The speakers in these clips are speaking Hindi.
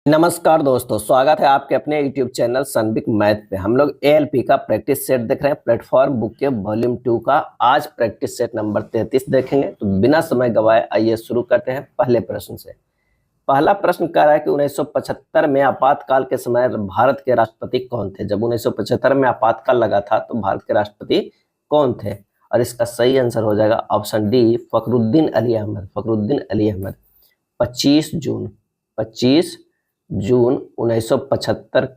नमस्कार दोस्तों, स्वागत है आपके अपने YouTube चैनल सनबिक मैथ पे। हम लोग ALP का प्रैक्टिस सेट देख रहे हैं, प्लेटफॉर्म बुक के वॉल्यूम 2 का। आज प्रैक्टिस सेट नंबर 33 देखेंगे। तो बिना समय गवाए आइए शुरू करते हैं पहले प्रश्न से। पहला प्रश्न कह रहा है कि 1975 में आपातकाल के समय भारत के राष्ट्रपति कौन थे। जब 1975 में आपातकाल लगा था तो भारत के राष्ट्रपति कौन थे, और इसका सही आंसर हो जाएगा ऑप्शन डी, फखरुद्दीन अली अहमद। फखरुद्दीन अली अहमद 25 जून 1975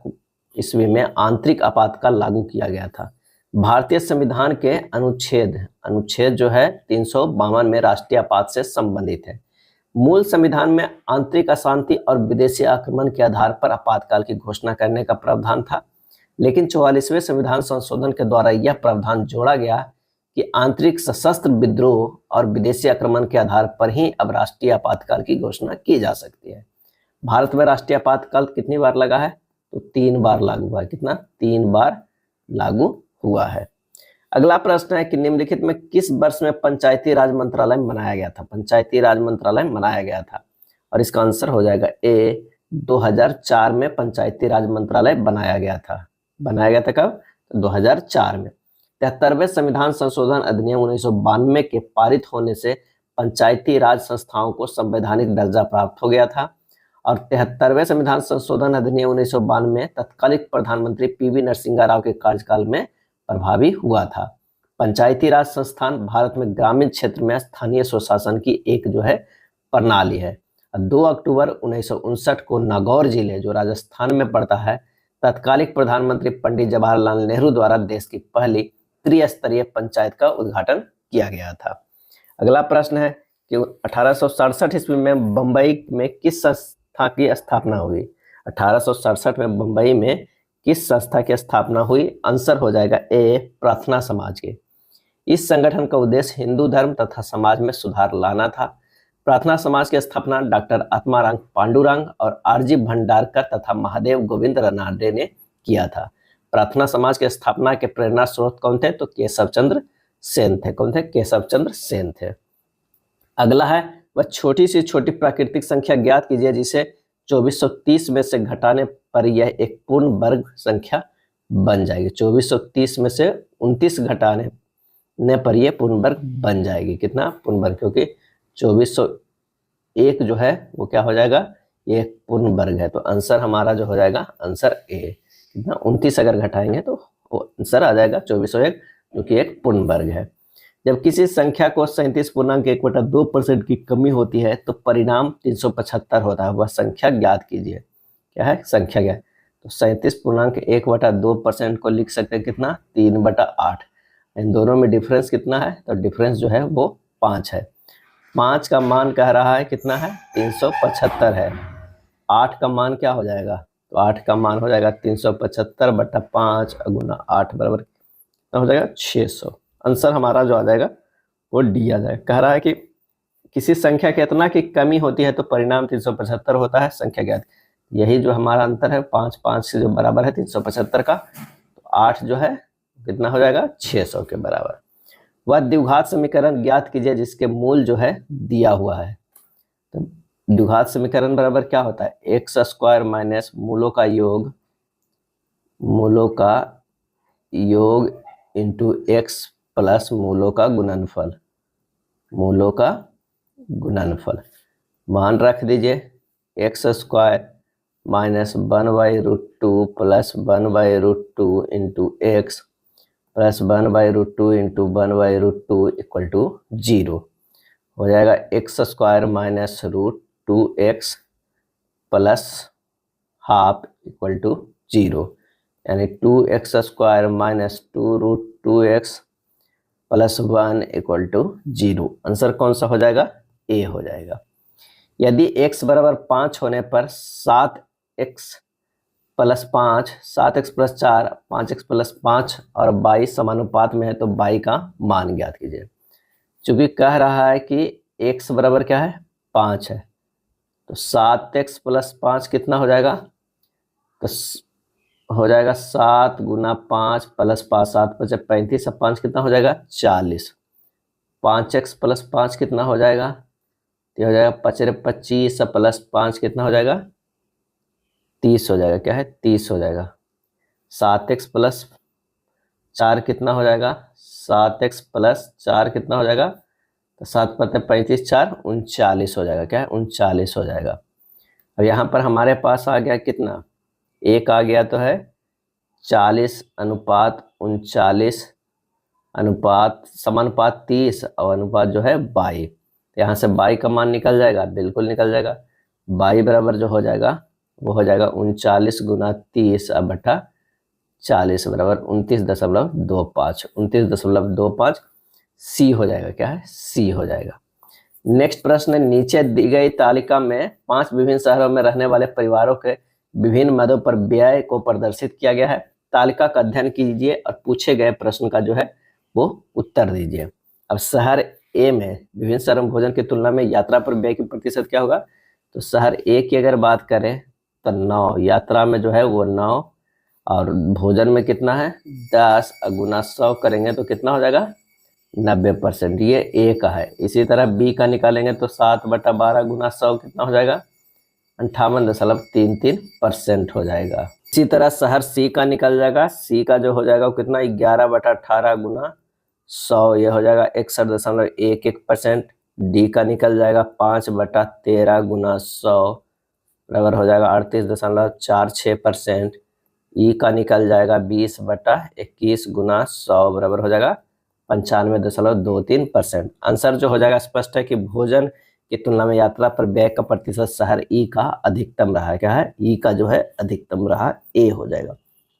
ईस्वी में आंतरिक आपातकाल लागू किया गया था। भारतीय संविधान के अनुच्छेद जो है 352 में राष्ट्रीय आपात से संबंधित है। मूल संविधान में आंतरिक अशांति और विदेशी आक्रमण के आधार पर आपातकाल की घोषणा करने का प्रावधान था, लेकिन 44वें संविधान संशोधन के द्वारा यह प्रावधान जोड़ा गया कि आंतरिक सशस्त्र विद्रोह और विदेशी आक्रमण के आधार पर ही अब राष्ट्रीय आपातकाल की घोषणा की जा सकती है। भारत में राष्ट्रीय आपातकाल कितनी बार लगा है, तो 3 बार लागू हुआ है। कितना? 3 बार लागू हुआ है। अगला प्रश्न है कि निम्नलिखित में किस वर्ष में पंचायती राज मंत्रालय बनाया गया था। पंचायती राज मंत्रालय बनाया गया था, और इसका आंसर हो जाएगा ए, 2004 में पंचायती राज मंत्रालय बनाया गया था। बनाया गया था कब? 2004 में। 73वें संविधान संशोधन अधिनियम 1992 के पारित होने से पंचायती राज संस्थाओं को संवैधानिक दर्जा प्राप्त हो गया था, और 73वें संविधान संशोधन अधिनियम 1992 में तत्कालिक प्रधानमंत्री पीवी नरसिंह राव के कार्यकाल में प्रभावी हुआ था। पंचायती राज संस्थान भारत में ग्रामीण क्षेत्र में स्थानीय स्वशासन की एक जो है प्रणाली है। 2 अक्टूबर 1959 को नागौर जिले जो राजस्थान में पड़ता है, तत्कालिक प्रधानमंत्री पंडित जवाहरलाल नेहरू द्वारा देश की पहली त्रिस्तरीय पंचायत का उद्घाटन किया गया था। अगला प्रश्न है कि 1867 ईस्वी में बंबई में किस संस्था की स्थापना हुई। 1867 में बंबई में किस संस्था की स्थापना हुई? आंसर हो जाएगा ए, प्रार्थना समाज के। इस संगठन का उद्देश्य हिंदू धर्म तथा समाज में सुधार लाना था। प्रार्थना समाज की स्थापना डॉक्टर आत्माराम पांडुरंग और आरजी भंडारकर तथा महादेव गोविंद रनाडे ने किया था। प्रार्थना समाज की स्थापना के प्रेरणा स्रोत कौन थे? तो केशव चंद्र सेन थे। कौन थे? केशव चंद्र सेन थे। अगला है वह छोटी से छोटी प्राकृतिक संख्या ज्ञात कीजिए जिसे 2430 में से घटाने पर यह एक पूर्ण वर्ग संख्या बन जाएगी। 2430 में से 29 घटाने पर यह पूर्ण वर्ग बन जाएगी। कितना पूर्ण वर्ग? क्योंकि 2401 जो है वो क्या हो जाएगा? ये एक पूर्ण वर्ग है। तो आंसर हमारा जो हो जाएगा आंसर ए। कितना? 29 अगर घटाएंगे तो वो आंसर आ जाएगा 2401, जो कि एक पूर्ण वर्ग है। जब किसी संख्या को 37.1/2% की कमी होती है तो परिणाम 375 होता है। वह संख्या ज्ञात कीजिए। क्या है? संख्या क्या है? तो 37.1/2% को लिख सकते हैं कितना? 3/8। इन दोनों में डिफरेंस कितना है? तो डिफरेंस जो है वो 5 है। 5 का मान कह रहा है कितना है? 375 है। 8 का मान क्या हो जाएगा? तो 8 का मान हो जाएगा 375/5 गुना 8 बराबर कितना हो जाएगा? 600। आंसर हमारा जो आ जाएगा वो डी आ जाएगा। कह रहा है कि किसी संख्या के इतना की कमी होती है तो परिणाम 375 होता है। संख्या ज्ञात, यही जो हमारा अंतर है 5 5 से जो बराबर है 375 का, तो 8 जो है कितना हो जाएगा? 600 के बराबर। वह द्विघात समीकरण ज्ञात कीजिए जिसके मूल जो है दिया हुआ है। तो द्विघात समीकरण बराबर क्या होता है? एक्स स्क्वायर माइनस मूलों का योग इंटू एक्स प्लस मूलों का गुणनफल। मान रख दीजिए x square minus 1/√2 plus 1/√2 into x plus 1/√2 into 1/√2 equal to 0 हो जाएगा। X square minus √2x plus half equal to 0, यानी 2x square minus 2√2x plus 1 equal to 0। Answer कौन सा हो जाएगा? ए हो जाएगा। यदि x बराबर 5 होने पर 7x plus 5, 7x plus 4, 5x plus 5 और y समानुपात में है तो y का मान ज्ञात कीजिए। चूंकि कह रहा है कि x बराबर क्या है? 5 है, तो 7x प्लस 5 कितना हो जाएगा? तो हो जाएगा 7 गुना 5 प्लस 5, 7 5 35 और 5 कितना हो जाएगा? 40। 5x प्लस 5 कितना हो जाएगा? तो हो जाएगा 25 प्लस 5 कितना हो जाएगा? 30 हो जाएगा, क्या है 30 हो जाएगा। 7x प्लस 4 कितना हो जाएगा, 7x प्लस 4 कितना हो जाएगा, तो 7 पते 35, 4 39 हो जाएगा, क्या है 39 हो जाएगा। अब यहाँ पर हमारे पास आ गया कितना, एक आ गया तो है 40:39 अनुपात समानुपात 30 और अनुपात जो है 22। यहाँ से 22 का मान निकल जाएगा, बिल्कुल निकल जाएगा। 22 बराबर जो हो जाएगा वो हो जाएगा 39 गुना 30 अब बटा 40 बराबर 29.25, 29.25 सी हो जाएगा, क्या है सी हो जाएगा। नेक्स्ट प्रश्न, नीचे दी गई तालिका में 5 विभिन्न शहरों में रहने वाले परिवारों के विभिन्न मदों पर व्यय को प्रदर्शित किया गया है। तालिका का अध्ययन कीजिए और पूछे गए प्रश्न का जो है वो उत्तर दीजिए। अब शहर ए में विभिन्न शहरों में भोजन की तुलना में यात्रा पर व्यय की प्रतिशत क्या होगा, तो शहर ए की अगर बात करें तो 9, यात्रा में जो है वो 9 और भोजन में कितना है 10 गुना 100 करेंगे तो कितना हो जाएगा 90%, ये ए का है। इसी तरह बी का निकालेंगे तो 7/12 गुना 100 कितना हो जाएगा 58.33% हो जाएगा। इसी तरह शहर सी का निकल जाएगा, सी का जो हो जाएगा वो कितना 11/18 गुना 100, ये हो जाएगा 61.11%। डी का निकल जाएगा 5/13 गुना 100 बराबर हो जाएगा 38.46%। ई का निकल जाएगा 20/21 गुना 100 बराबर हो जाएगा 95.23%। आंसर जो हो जाएगा स्पष्ट है कि भोजन की तुलना में यात्रा पर व्यय का प्रतिशत शहर ई का अधिकतम रहा है, क्या है ई का जो है अधिकतम रहा, ए हो जाएगा।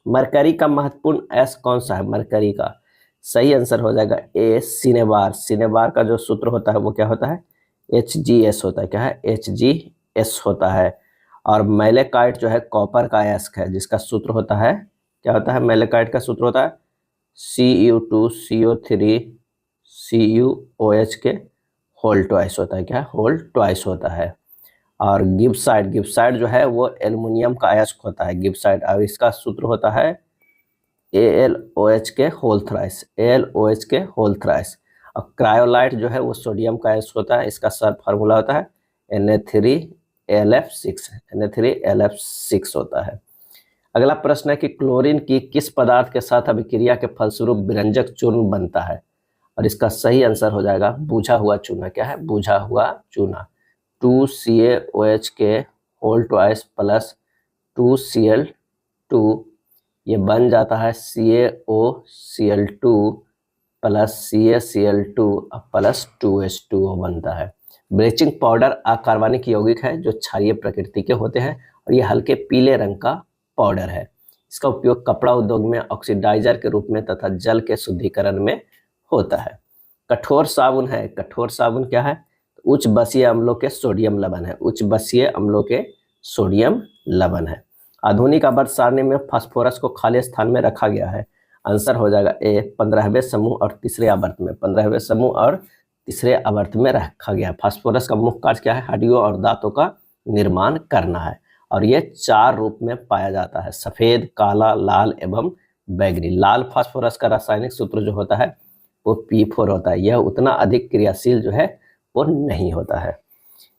मरकरी का महत्वपूर्ण एस कौन सा है, मरकरी का सही आंसर हो जाएगा ए सिनेबार। सिनेबार का जो सूत्र होता है वो क्या होता है HGS होता है, क्या है HGS होता है। और मैलेकाइट जो है कॉपर का अयस्क है जिसका सूत्र होता है, क्या होता है मैलेकाइट का सूत्र होता है Cu2CO3 CuOH के होल ट्वाइस होता है, क्या है होल ट्वाइस होता है। और गिब्साइट, गिब्साइट जो है वो एल्युमिनियम का अयस्क होता है गिब्साइट, और इसका सूत्र होता है AlOH के होल थ्राइस, AlOH के होल थ्राइस। और क्रायोलाइट जो है वो सोडियम का अयस्क होता है, इसका सर फार्मूला होता है Na3LF6, Na3LF6 होता है। अगला प्रश्न है कि क्लोरीन की किस पदार्थ के साथ अभिक्रिया के फलस्वरूप विरंजक चूर्ण बनता है, और इसका सही आंसर हो जाएगा बुझा हुआ चूना, क्या है बुझा हुआ चूना। 2CaOH के होल ट्वाइस प्लस 2Cl2 ये बन जाता है CaOCl2 plus CaCl2 plus 2H2O बनता है। ब्लीचिंग पाउडर अकार्बनिक यौगिक है जो क्षारीय प्रकृति के होते हैं और ये हल्के पीले रंग का पाउडर है। इसका उपयोग कपड़ा उद्योग में ऑक्सीडाइजर के रूप में तथा जल के शुद्धिकरण में होता है। कठोर साबुन है, कठोर साबुन क्या है, उच्च बसीय अम्लों के सोडियम लवण है, उच्च बसीय अम्लों के सोडियम लवण है। आधुनिक आवर्त सारणी में फास्फोरस को खाली स्थान में रखा गया है, आंसर हो जाएगा ए 15वें समूह और तीसरे आवर्त में, 15वें समूह और तीसरे आवर्त में रखा गया। फास्फोरस का मुख्य कार्य क्या है, हड्डियों और दांतों का निर्माण करना है और ये 4 रूप में पाया जाता है, सफेद, काला, लाल एवं बैगनी। लाल फास्फोरस का रासायनिक सूत्र जो होता है वो P4 होता है, यह उतना अधिक क्रियाशील जो है वो नहीं होता है।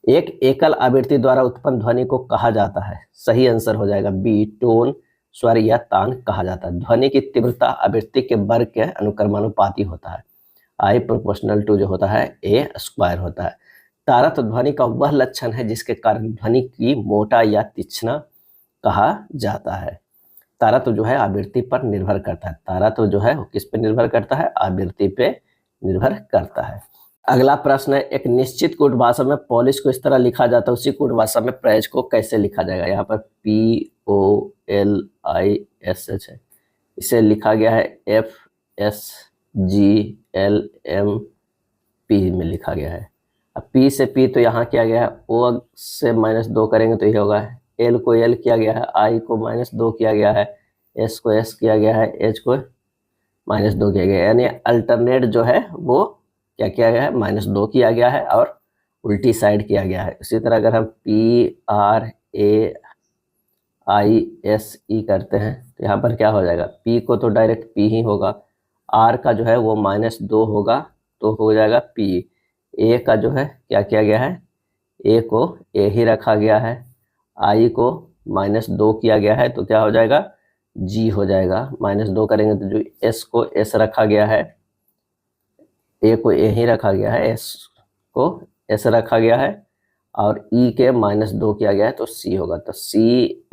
एक एकल आवृत्ति द्वारा उत्पन्न ध्वनि को कहा जाता है, सही आंसर हो जाएगा बी टोन, स्वर या तान कहा जाता है। ध्वनि की तीव्रता आवृत्ति के वर्ग के अनुक्रमानुपाती होता है, I प्रोपोर्शनल टू जो होता है A स्क्वायर होता है। तारत्व ध्वनि का वह लक्षण है जिसके कारण ध्वनि की मोटा या तीक्ष्ण कहा जाता है। तारत्व जो है आवृत्ति पर निर्भर करता है, तारत्व जो है किस पे निर्भर करता है, आवृत्ति पे निर्भर करता है। अगला प्रश्न है, एक निश्चित कूट भाषा में पॉलिश को इस तरह लिखा जाता है, उसी कूट भाषा में प्रेज को कैसे लिखा जाएगा। यहाँ पर POLISH है, इसे लिखा गया है FSGLMP में लिखा गया है। अब P से P तो यहाँ किया गया है, O से -2 करेंगे तो ये होगा, L को L किया गया है, I को -2 किया गया है, S को S किया गया है, H को -2 किया गया है, यानी अल्टरनेट जो है वो क्या किया गया है, -2 किया गया है और उल्टी साइड किया गया है। इसी तरह अगर हम PRAISE करते हैं तो यहाँ पर क्या हो जाएगा, P को तो डायरेक्ट P ही होगा, R का जो है वो -2 होगा तो हो जाएगा P। A का जो है क्या किया गया है, A को A ही रखा गया है, I को -2 किया गया है तो क्या हो जाएगा, g हो जाएगा। -2 करेंगे तो जो s को s रखा गया है, a को a ही रखा गया है, s को s रखा गया है और e के -2 किया गया है तो c होगा। तो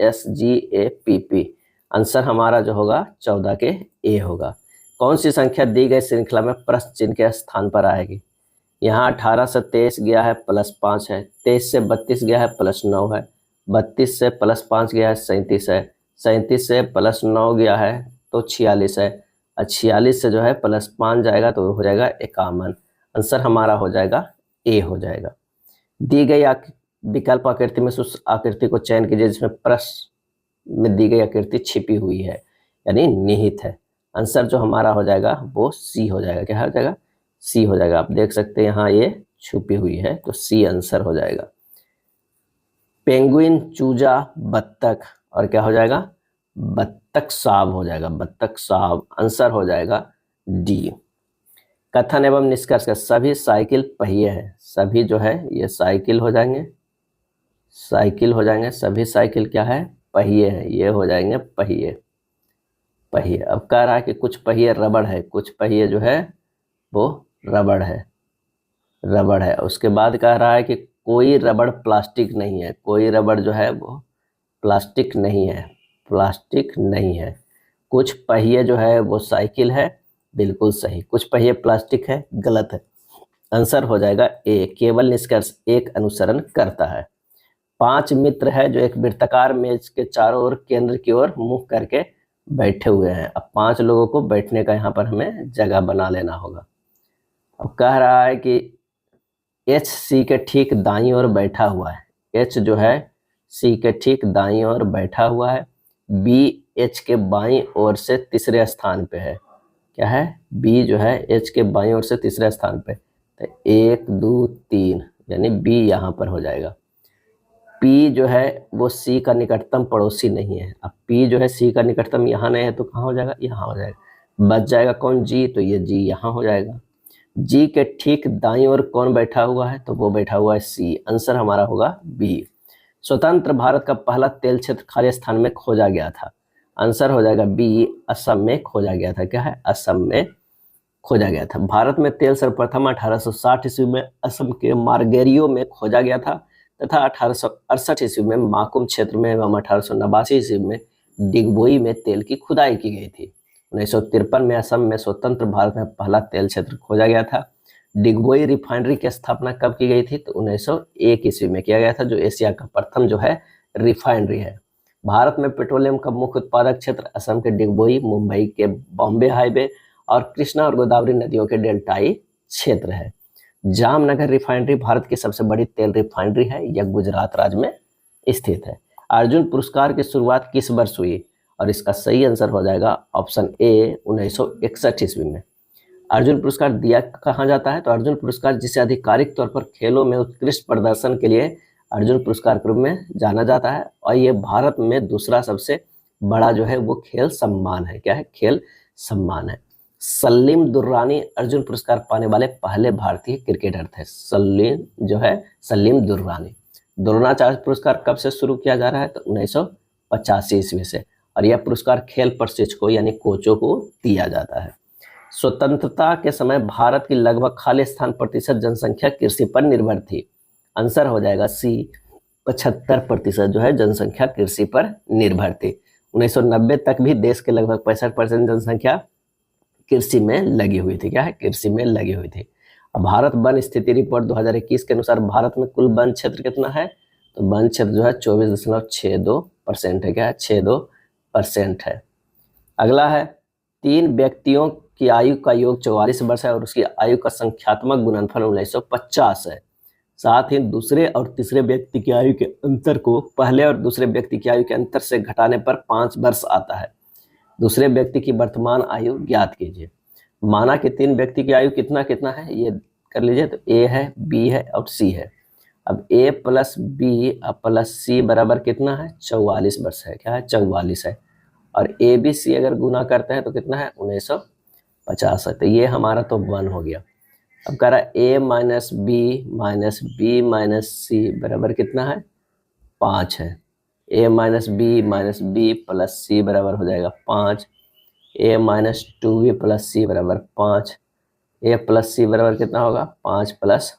CSGAPP आंसर हमारा जो होगा 14 के a होगा। कौन सी संख्या दी गई श्रृंखला में प्रश्न चिन्ह के स्थान पर आएगी? यहाँ 18 से 23 गया है +5 है, 23 से 32 गया है +9 है, 32 से +5 गया है 37 है, 37 से +9 गया है तो 46 है और 46 से जो है +5 जाएगा तो हो जाएगा 51। आंसर हमारा हो जाएगा ए हो जाएगा। दी गई विकल्प आकृति में से उस आकृति को चयन कीजिए जिसमें प्रश्न में दी गई आकृति छिपी हुई है यानी निहित है। आंसर जो हमारा हो जाएगा वो सी हो जाएगा। क्या हो जाएगा, सी हो जाएगा। आप देख सकते हैं यहाँ ये छुपी हुई है तो सी आंसर हो जाएगा। पेंगुइन, चूजा, बत्तख और क्या हो जाएगा, बत्तख साब हो जाएगा, बत्तख साब आंसर हो जाएगा डी। कथन एवं निष्कर्ष का सभी साइकिल पहिए हैं, सभी जो है ये साइकिल हो जाएंगे, साइकिल हो जाएंगे, सभी साइकिल क्या है, पहिए हैं, ये हो जाएंगे पहिए, पहिए। अब कह रहा है कि कुछ पहिए रबड़ है, कुछ पहिए जो है वो रबड़ है, रबड़ है। उसके बाद कह रहा है कि कोई रबड़ प्लास्टिक नहीं है, कोई रबड़ जो है वो प्लास्टिक नहीं है, प्लास्टिक नहीं है। कुछ पहिए जो है वो साइकिल है, बिल्कुल सही। कुछ पहिए प्लास्टिक है, गलत है। आंसर हो जाएगा ए, केवल निष्कर्ष एक अनुसरण करता है। 5 मित्र है जो एक वृत्ताकार मेज के चारों ओर केंद्र की ओर मुंह करके बैठे हुए हैं। अब 5 लोगों को बैठने का यहाँ पर हमें जगह बना लेना होगा। अब कह रहा है कि एच सी के ठीक दाईं ओर बैठा हुआ है, एच जो है सी के ठीक दाईं ओर बैठा हुआ है, बी एच के बाईं ओर से तीसरे स्थान पे है। क्या है, बी जो है एच के बाईं ओर से तीसरे स्थान पे, तो 1 2 3 यानी बी यहाँ पर हो जाएगा। पी जो है वो सी का निकटतम पड़ोसी नहीं है। अब पी जो है सी का निकटतम यहाँ नहीं है तो कहाँ हो जाएगा, यहाँ हो जाएगा। बच जाएगा कौन, जी, तो ये जी यहाँ हो जाएगा। जी के ठीक दाईं ओर कौन बैठा हुआ है, तो वो बैठा हुआ है सी। आंसर हमारा होगा बी। स्वतंत्र भारत का पहला तेल क्षेत्र खाली स्थान में खोजा गया था। आंसर हो जाएगा बी, असम में खोजा गया था। क्या है, असम में खोजा गया था। भारत में तेल सर्वप्रथम 1860 ईस्वी में असम के मार्गेरियो में खोजा गया था तथा 1868 ईस्वी में माकुम क्षेत्र में एवं 1889 ईस्वी में डिगबोई में तेल की खुदाई की गई थी। 1953 में असम में स्वतंत्र भारत में पहला तेल क्षेत्र खोजा गया था। डिगबोई रिफाइनरी की स्थापना कब की गई थी, तो 1901 ईस्वी में किया गया था, जो एशिया का प्रथम जो है रिफाइनरी है। भारत में पेट्रोलियम का मुख्य उत्पादक क्षेत्र असम के डिगबोई, मुंबई के बॉम्बे हाईवे और कृष्णा और गोदावरी नदियों के डेल्टाई क्षेत्र है। जामनगर रिफाइनरी भारत की सबसे बड़ी तेल रिफाइनरी है, यह गुजरात राज्य में स्थित है। अर्जुन पुरस्कार की शुरुआत किस वर्ष हुई, और इसका सही आंसर हो जाएगा ऑप्शन ए 1961 ईस्वी में। अर्जुन पुरस्कार दिया कहाँ जाता है, तो अर्जुन पुरस्कार जिसे आधिकारिक तौर पर खेलों में उत्कृष्ट प्रदर्शन के लिए अर्जुन पुरस्कार के रूप में जाना जाता है और ये भारत में दूसरा सबसे बड़ा जो है वो खेल सम्मान है। क्या है, खेल सम्मान है। सलीम दुर्रानी अर्जुन पुरस्कार पाने वाले पहले भारतीय क्रिकेटर थे। सलीम दुर्रानी। द्रोणाचार्य पुरस्कार कब से शुरू किया जा रहा है, तो 1985 ईस्वी से, और यह पुरस्कार खेल प्रशिक्षकों यानी कोचों को दिया जाता है। स्वतंत्रता के समय भारत की लगभग खाली स्थान प्रतिशत जनसंख्या कृषि पर निर्भर थी। आंसर हो जाएगा सी, 75% जो है जनसंख्या कृषि पर निर्भर थी। 1990 तक भी देश के लगभग 65% जनसंख्या कृषि में लगी हुई थी। क्या है, कृषि में लगी हुई थी। अब भारत वन स्थिति रिपोर्ट 2021 के अनुसार भारत में कुल वन क्षेत्र कितना है, तो वन क्षेत्र जो है 24.62% है। क्या है, 62% है। अगला है 3 व्यक्तियों की आयु का योग 44 वर्ष है और उसकी आयु का संख्यात्मक गुणनफल 1950 है। साथ ही दूसरे और तीसरे व्यक्ति की आयु के अंतर को पहले और दूसरे व्यक्ति की आयु के अंतर से घटाने पर 5 वर्ष आता है। दूसरे व्यक्ति की वर्तमान आयु ज्ञात कीजिए। माना कि 3 व्यक्ति की आयु कितना कितना है, ये कर लीजिए, तो ए है, बी है और सी है। अब ए प्लस बी प्लस सी बराबर कितना है, 44 वर्ष है। क्या है, 44 है। और ए बी सी अगर गुना करते हैं तो कितना है, 1950 है। तो ये हमारा तो 1 हो गया। अब कह रहा है ए माइनस बी माइनस सी बराबर कितना है, 5 है। a माइनस बी प्लस सी बराबर हो जाएगा 5, a माइनस 2b प्लस सी बराबर 5, a प्लस सी बराबर कितना होगा 5 प्लस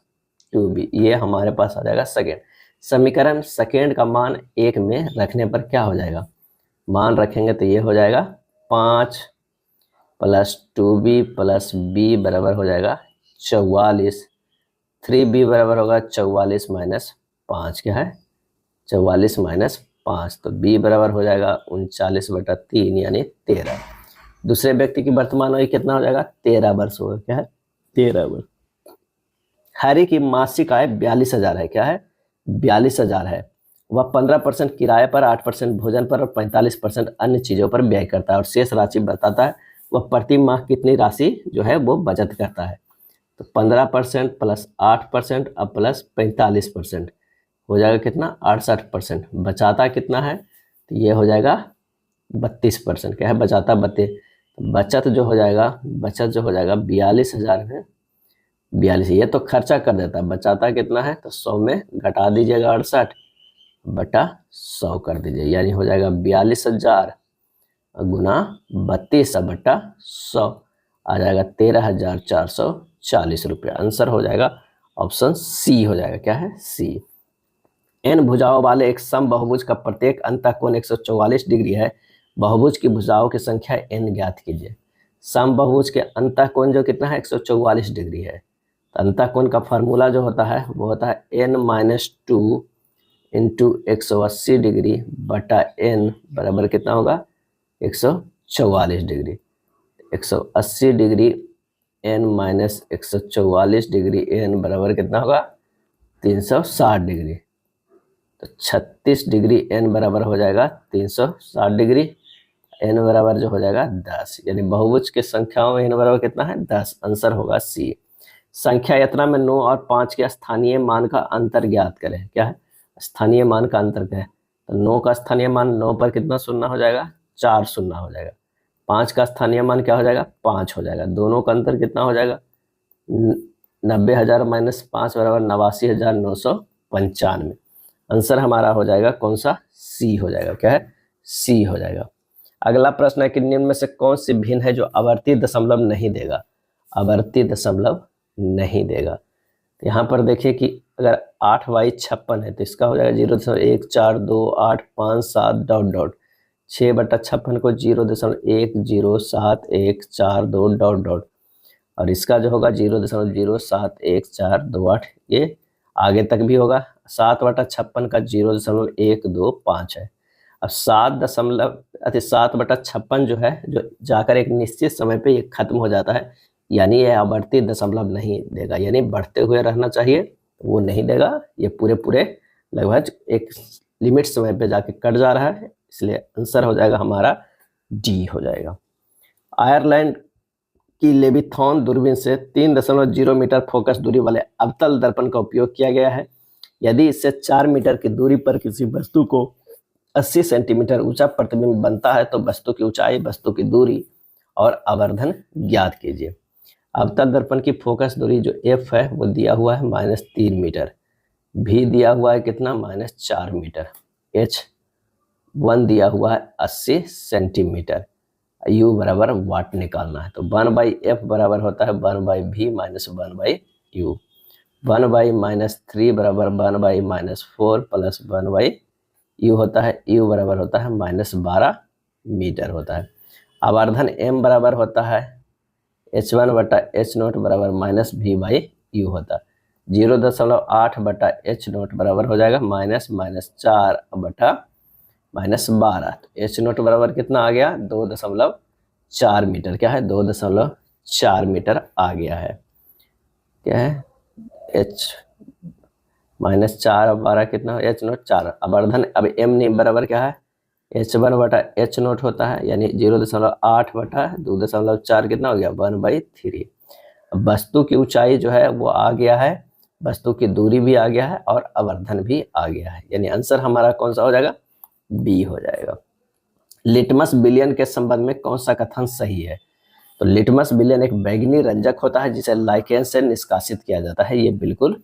2b। ये हमारे पास आ जाएगा सेकेंड। समीकरण सेकेंड का मान 1 में रखने पर क्या हो जाएगा, मान रखेंगे तो ये हो जाएगा 5 प्लस 2b प्लस b बराबर हो जाएगा 44, 3b बराबर होगा 44 माइनस 5, क्या है 44 माइनस 5, तो b बराबर हो जाएगा 39/3 यानी 13। दूसरे व्यक्ति की वर्तमान आयु कितना हो जाएगा 13 वर्ष होगा, क्या है 13 वर्ष। हैरी की मासिक आय 42,000 है, क्या है 42,000 है। वह 15% किराए पर, 8% भोजन पर और 45% अन्य चीजों पर व्यय करता है और शेष राशि बताता है। वह प्रति माह कितनी राशि जो है वो बचत करता है। तो 15% प्लस 8% अब प्लस 45% हो जाएगा कितना 68%। बचाता कितना है, तो ये हो जाएगा 32%, क्या है बचाता 32। बचत जो हो जाएगा 42,000 में 42, ये तो खर्चा कर देता है। बचाता कितना है, तो 100 में घटा दीजिएगा 68/100 कर दीजिए, यानी हो जाएगा 42,000 गुना 32/100 आ जाएगा 13,440 रुपया। आंसर हो जाएगा ऑप्शन सी हो जाएगा, क्या है सी। एन भुजाओं वाले एक समबाहुभुज का प्रत्येक अंतःकोण 144 डिग्री है। बहुभुज की भुजाओं की संख्या एन ज्ञात कीजिए। समबाहुभुज के अंतःकोण जो कितना है 144 डिग्री है। तो अंतःकोण का फार्मूला जो होता है वो होता है n-2 इंटू 180 डिग्री बटा n बराबर कितना होगा 144 degree. 180 degree n minus 144 degree n बराबर कितना होगा 360 डिग्री। तो 36 डिग्री n बराबर हो जाएगा 360 डिग्री, n बराबर जो हो जाएगा 10, यानी बहुभुज के संख्याओं में n बराबर कितना है 10। आंसर होगा सी। संख्या यात्रा में 9 और 5 के स्थानीय मान का अंतर ज्ञात करें। क्या है स्थानीय मान का अंतर क्या है, तो 9 का स्थानीय मान 9 पर कितना शून्य हो जाएगा 4 शून्य हो जाएगा। 5 का स्थानीय मान क्या हो जाएगा 5 हो जाएगा। दोनों का अंतर कितना हो जाएगा 90,000 माइनस 5 बराबर 89,995। आंसर हमारा हो जाएगा कौन सा सी हो जाएगा, क्या है सी हो जाएगा। अगला प्रश्न है कि निम्न में से कौन सी भिन्न है जो आवर्ती दशमलव नहीं देगा, आवर्ती दशमलव नहीं देगा। तो यहाँ पर देखिए कि अगर 8/56 है तो इसका हो जाएगा 0.1428557 ... 6/56 को 0.10714 ... और इसका जो होगा 0.07142 ये आगे तक भी होगा। 7/56 का 0.125 है। अब 7/56 जो है जो जाकर एक निश्चित समय पे ये खत्म हो जाता है, यानी ये आवर्ती दशमलव नहीं देगा, यानी बढ़ते हुए रहना चाहिए वो नहीं देगा। ये पूरे लगभग एक लिमिट समय पे जाके कट जा रहा है, इसलिए आंसर हो जाएगा हमारा डी हो जाएगा। आयरलैंड की लेविथॉन दूरबीन से 3.0 मीटर फोकस दूरी वाले अवतल दर्पण का उपयोग किया गया है। यदि इससे 4 मीटर की दूरी पर किसी वस्तु को 80 सेंटीमीटर ऊंचा प्रतिबिंब बनता है तो वस्तु की ऊंचाई, वस्तु की दूरी और आवर्धन ज्ञात कीजिए। अवतल दर्पण की फोकस दूरी जो एफ है वो दिया हुआ है -3 मीटर, भी दिया हुआ है कितना -4 मीटर, H1 दिया हुआ है 80 सेंटीमीटर, U बराबर वाट निकालना है। तो 1/F बराबर होता है 1/V माइनस 1/U। 1/-3 बराबर 1/-4 प्लस 1/U होता है, U बराबर होता है -12 मीटर होता है। आवर्धन M बराबर होता है H1/H0 बराबर -V/U होता है। 0.8/H0 बराबर हो जाएगा -4/-12। तो H0 बराबर कितना आ गया 2.4 मीटर, क्या है 2.4 मीटर आ गया है। क्या है H -4 और 12 कितना H0 4। आवर्धन अब M बराबर क्या है H1/H0 होता है, यानी 0.8/2.4 कितना हो गया 1/3। अब वस्तु की ऊंचाई जो है वो आ गया है, वस्तु की दूरी भी आ गया है और आवर्धन भी आ गया है, यानी आंसर हमारा कौन सा हो जाएगा बी हो जाएगा। लिटमस विलयन के संबंध में कौन सा कथन सही है, तो लिटमस विलयन एक बैंगनी रंजक होता है जिसे लाइकेन से निष्कासित किया जाता है, ये बिल्कुल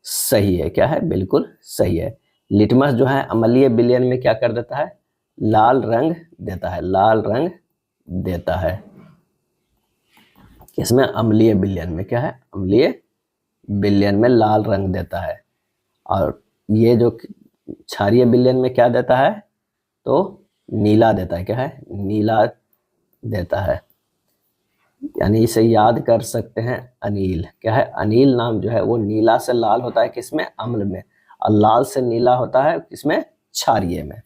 सही है। क्या है बिल्कुल सही है। लिटमस जो है अम्लीय विलयन में क्या कर देता है, लाल रंग देता है, लाल रंग देता है। इसमें अम्लीय विलयन में क्या है, अम्लीय विलयन में लाल रंग देता है। और ये जो क्षारीय विलयन में क्या देता है, तो नीला देता है, क्या है, नीला देता है। यानी इसे याद कर सकते हैं, अनील क्या है, अनील नाम जो है वो नीला से लाल होता है किसमें, अम्ल में, और लाल से नीला होता है किसमें, क्षारीय में।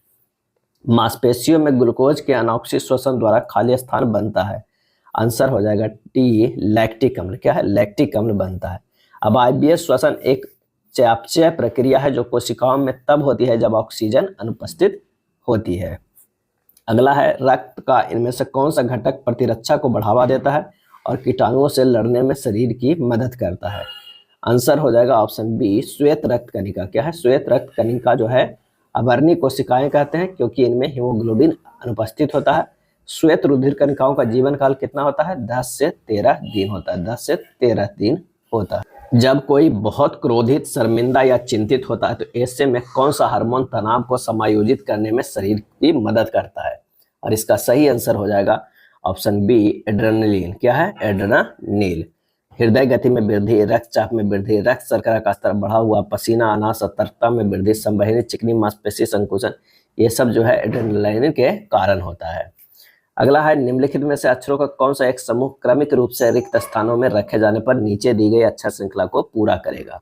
मांसपेशियों में ग्लूकोज के अनॉक्सिक श्वसन द्वारा खाली स्थान बनता है। आंसर हो जाएगा टी, लैक्टिक अम्ल, क्या है, लैक्टिक अम्ल बनता है। अब आईबीएस श्वसन एक चयापचय प्रक्रिया है जो कोशिकाओं में तब होती है जब ऑक्सीजन अनुपस्थित होती है। अगला है रक्त का इनमें से कौन सा घटक प्रतिरक्षा को बढ़ावा देता है और कीटाणुओं से लड़ने में शरीर की मदद करता है। आंसर हो जाएगा ऑप्शन बी, श्वेत रक्त कणिका, क्या है, श्वेत रक्त कणिका जो है अवर्णी कोशिकाएं कहते हैं क्योंकि इनमें हीमोग्लोबिन अनुपस्थित होता है। श्वेत रुधिर कणिकाओं का जीवन काल कितना होता है, 10 से 13 दिन होता है, 10 से 13 दिन होता है। जब कोई बहुत क्रोधित, शर्मिंदा या चिंतित होता है तो ऐसे में कौन सा हार्मोन तनाव को समायोजित करने में शरीर की मदद करता है, और इसका सही आंसर हो जाएगा ऑप्शन बी, एड्रेनलिन, क्या है, एड्रेनालिन। हृदय गति में वृद्धि, रक्तचाप में वृद्धि, रक्त शर्करा का स्तर बढ़ा हुआ, पसीना आना, सतर्कता में वृद्धि, संवहनी चिकनी मांसपेशी संकुचन, ये सब जो है एड्रेनलिन के कारण होता है। अगला है निम्नलिखित में से अक्षरों का कौन सा एक समूह क्रमिक रूप से रिक्त स्थानों में रखे जाने पर नीचे दी गई अक्षर श्रृंखला को पूरा करेगा।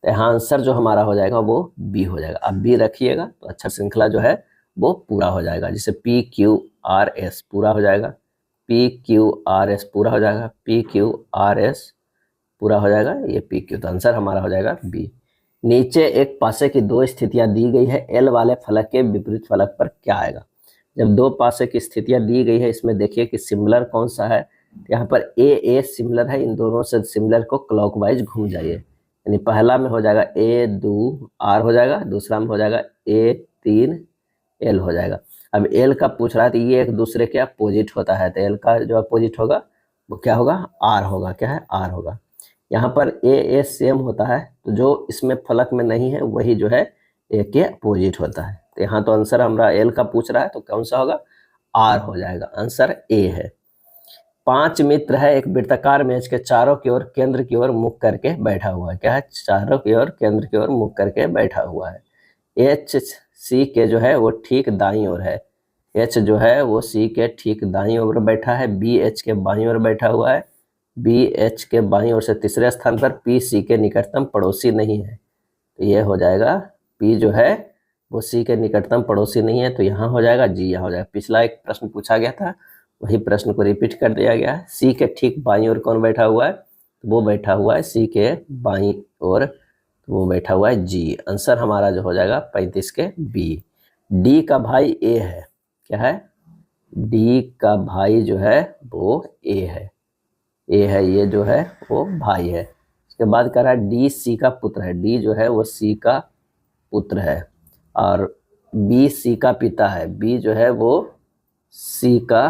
तो यहाँ आंसर जो हमारा हो जाएगा वो बी हो जाएगा। अब बी रखिएगा तो अक्षर श्रृंखला जो है वो पूरा हो जाएगा। जैसे पी क्यू आर एस पूरा हो जाएगा, पी क्यू आर एस पूरा हो जाएगा, पी क्यू आर एस पूरा हो जाएगा, ये पी क्यू। तो आंसर हमारा हो जाएगा बी। नीचे एक पासे की दो स्थितियां दी गई है, एल वाले फलक के विपरीत फलक पर क्या आएगा। जब दो पासे की स्थितियां दी गई है, इसमें देखिए कि सिमिलर कौन सा है, यहाँ पर ए सिमिलर है, इन दोनों से सिमिलर को क्लॉकवाइज घूम जाइए। यानी पहला में हो जाएगा ए 2 आर हो जाएगा, दूसरा में हो जाएगा ए 3 एल हो जाएगा। अब एल का पूछ रहा है तो ये एक दूसरे के अपोजिट होता है, तो एल का जो अपोजिट होगा वो क्या होगा, आर होगा, क्या है, आर होगा। यहाँ पर ए सेम होता है, तो जो इसमें फलक में नहीं है वही जो है ए के अपोजिट होता है। तो यहाँ तो आंसर हमारा एल का पूछ रहा है तो कौन सा होगा, आर हो जाएगा, आंसर ए है। 5 मित्र है, एक वृत्ताकार मेज के चारों की ओर केंद्र की ओर मुख करके बैठा हुआ है, क्या है, चारों की ओर केंद्र की ओर मुख करके बैठा हुआ है। एच सी के जो है वो ठीक दाईं ओर है, एच जो है वो सी के ठीक दाईं ओर बैठा है, बी एच के बाईं ओर बैठा हुआ है, बी एच के बाईं ओर से तीसरे स्थान पर पी सी के निकटतम पड़ोसी नहीं है। तो ये हो जाएगा पी जो है वो सी के निकटतम पड़ोसी नहीं है, तो यहाँ हो जाएगा जी, यहाँ हो जाएगा। पिछला एक प्रश्न पूछा गया था वही प्रश्न को रिपीट कर दिया गया है। सी के ठीक बाईं ओर कौन बैठा हुआ है, तो वो बैठा हुआ है सी के बाईं ओर, तो वो बैठा हुआ है जी। आंसर हमारा जो हो जाएगा 35 के बी। डी का भाई ए है, क्या है, डी का भाई जो है वो ए है, ए है, ये जो है वो भाई है। उसके बाद कह रहा है डी सी का पुत्र है, डी जो है वो सी का पुत्र है, और बी सी का पिता है, बी जो है वो सी का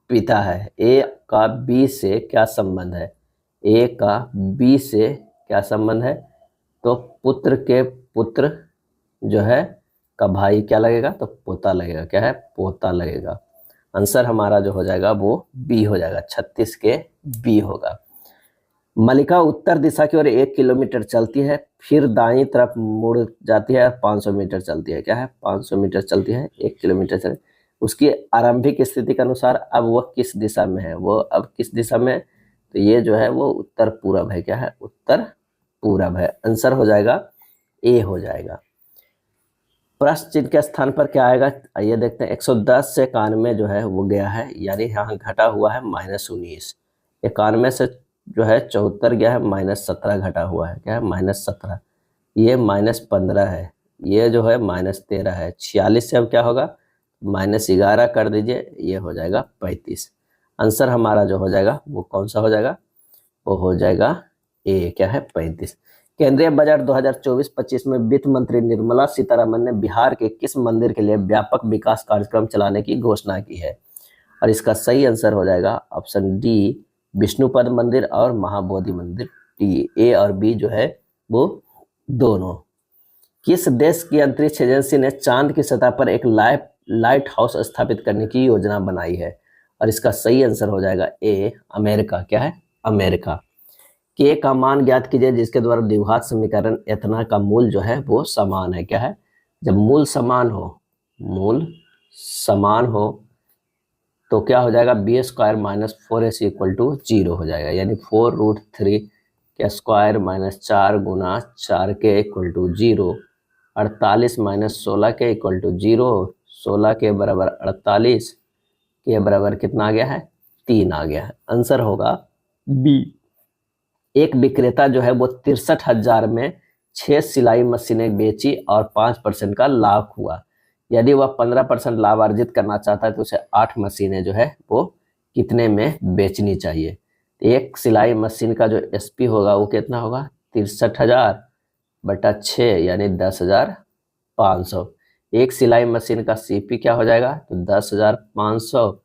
पिता है। ए का बी से क्या संबंध है, ए का बी से क्या संबंध है, तो पुत्र के पुत्र जो है का भाई क्या लगेगा, तो पोता लगेगा, क्या है, पोता लगेगा। आंसर हमारा जो हो जाएगा वो बी हो जाएगा, 36 के बी होगा। मलिका उत्तर दिशा की ओर 1 किलोमीटर चलती है, फिर दाईं तरफ मुड़ जाती है, 500 मीटर चलती है, क्या है, 500 मीटर चलती है, 1 किलोमीटर चल। उसकी आरंभिक स्थिति के अनुसार अब वह किस दिशा में है, वो अब किस दिशा में है, तो ये जो है वो उत्तर पूरब है, क्या है, उत्तर पूरब है। आंसर हो जाएगा ए हो जाएगा। प्रश्न चिन्ह के स्थान पर क्या आएगा, आइए देखते हैं। 110 से 91 जो है वो गया है, यानी यहाँ घटा हुआ है -19। 91 से जो है 74 गया है, -17 घटा हुआ है, क्या है, -17। ये -15 है, ये जो है -13 है। 46 से अब क्या होगा, -11 कर दीजिए, ये हो जाएगा 35। आंसर हमारा जो हो जाएगा वो कौन सा हो जाएगा, वो हो जाएगा ए, क्या है, 35। केंद्रीय बजट 2024-25 में वित्त मंत्री निर्मला सीतारमन ने बिहार के किस मंदिर के लिए व्यापक विकास कार्यक्रम चलाने की घोषणा की है, और इसका सही आंसर हो जाएगा ऑप्शन डी, विष्णुपद मंदिर और महाबोधि मंदिर। डी, ए और बी जो है वो दोनों। किस देश की अंतरिक्ष एजेंसी ने चांद की सतह पर एक लाइट हाउस स्थापित करने की योजना बनाई है? और इसका सही आंसर हो जाएगा ए, अमेरिका। क्या है? अमेरिका। के का मान ज्ञात कीजिए जिसके द्वारा द्विघात समीकरण इतना का मूल जो है वो समान है। क्या है? जब मूल समान हो तो क्या हो जाएगा? B square minus 4ac equal to 0 हो जाएगा, यानी 4√3 के स्क्वायर माइनस 4 गुना 4 के इक्वल टू 0, 48 माइनस 16 के इक्वल टू 0, 16 के बराबर 48 के बराबर कितना आ गया है? 3 आ गया है। आंसर होगा बी। एक विक्रेता जो है वो 63,000 में 6 सिलाई मशीनें बेची और 5% का लाभ हुआ। यदि वह 15% लाभ अर्जित करना चाहता है तो उसे 8 मशीनें जो है वो कितने में बेचनी चाहिए? एक सिलाई मशीन का जो एसपी होगा वो कितना होगा? 63,000 बटा 6 यानी 10,500। एक सिलाई मशीन का सीपी क्या हो जाएगा? तो 10,500